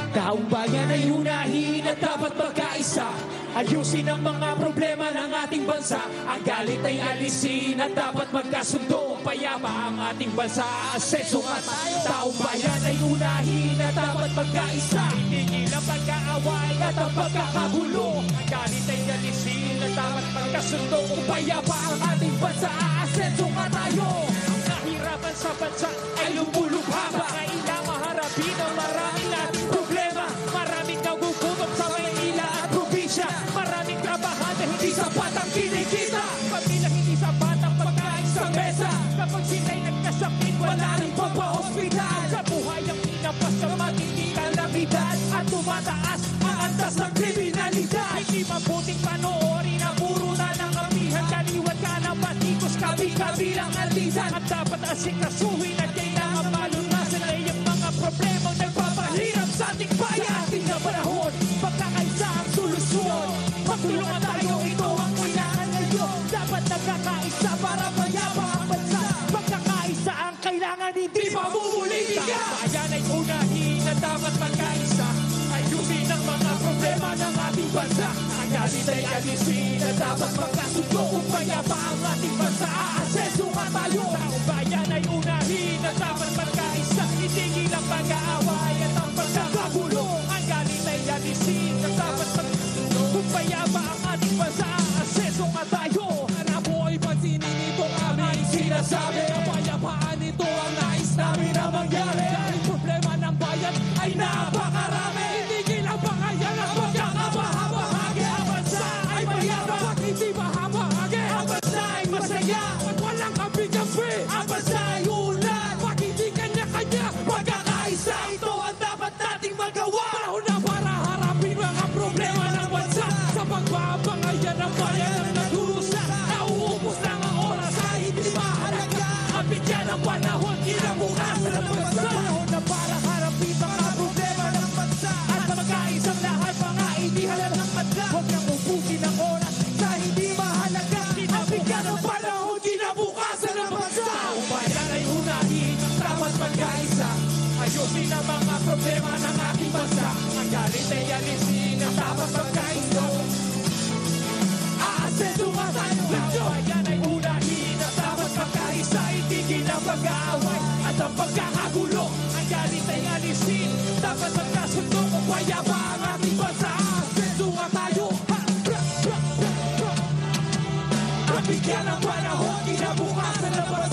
Taong bayan ay unahin at dapat magkaisa. Ayusin ang mga problema ng ating bansa. Ang galit ay alisin at dapat magkasundo. Payapa ang ating bansa, asenso at taong bayan ay unahin at dapat magkaisa. Itigil ang pagkaaway at ang pagkakagulo. Ang galit ay alisin at dapat magkasundo. Payapa ang ating bansa, asenso at tayo. Ang kahirapan sa bansa ay lumulubha pa. Kailangan maharapin ang maraming ating problema. Maraming nagugutom sa Maynila at probinsya. Maraming trabahan na hindi sapat ang kinikita. Pamilya hindi sapat ang pagkain sa mesa. Kapag sila'y nagkasakit, wala rin papa-hospital. Sa buhay ang inapas sa matinding kalamidad. At tumataas ang antas ng kriminalidad. Hindi mabuting panoorin ang puro na ng amihan. Kaliwan ka ng patikos, kabi-kabilang albisan. At dapat asikasuhin at kailangan malunasan ay ang mga problemang nagpapahirap sa ating bayan. Ating na panahon, pagkakaisa ang solusyon. Pagtulungan tayo, ito ang kailangan ngayon. Dapat nagkakaisa para mayapa ang bansa. Pagkakaisa ang kailangan, hindi mamumulitika. Bayan ay unahin na dapat magkaisa. Ayusin ang mga problema ng ating bansa. Ang galit ay alisin na dapat magkasundo. Kung mayapa ang ating bansa, aasenso nga tayo. Taong bayan ay unahin na dapat magkaisa. Itigil ang pag-aaway at ang pagkakagulo. Ang galit ay alisin na dapat magkasundo. Kung mayapa ang ating bansa, aasenso nga tayo. Harap mo ay pansinin ito aming sinasabi. Kapayapaan ito ang nais namin na mangyari. Dahil problema ng bayan ay napakarami. Itigil ang pangayan at pagkakabahagi. Ang bansa ay mayabang, pag hindi mahabahagi. Ang bansa ay masaya at walang kampi-kampi. Ang bansa ay ulan, pag hindi kanya-kanya. Pagkakaisa, ito ang dapat nating magawa. Panahon na para harapin mga problema ng bansa. Sa pagbabangayan ng bayan ang nagdurusa. Nauubos lang ang oras ay hindi mahalaga. Ang bigyan ng panahon, kinabukasan ng bansa. Panahon na para harapin mga problema ng bansa. At magkaisang lahat mga hindi halalang bansa. Huwag nang ubusin ang oras sa hindi mahalaga. Ang bigyan ng panahon, kinabukasan ng bansa. Taong bayan ay unahin, dapat magkaisa. Ayusin ang mga problema ng ating bansa. Ang galit ay alisin, dapat magkaisa. Aasenso nga tayo. Taong bayan ay unahin, dapat magkaisa. Itigil ang pag-aaway at ang pagkakagulo. Ang galit ay alisin, dapat magkasundo. Kung mayapa ang ating bansa, aasenso nga tayo. Ang bigyan ng panahon, kinabukasan ng bansa.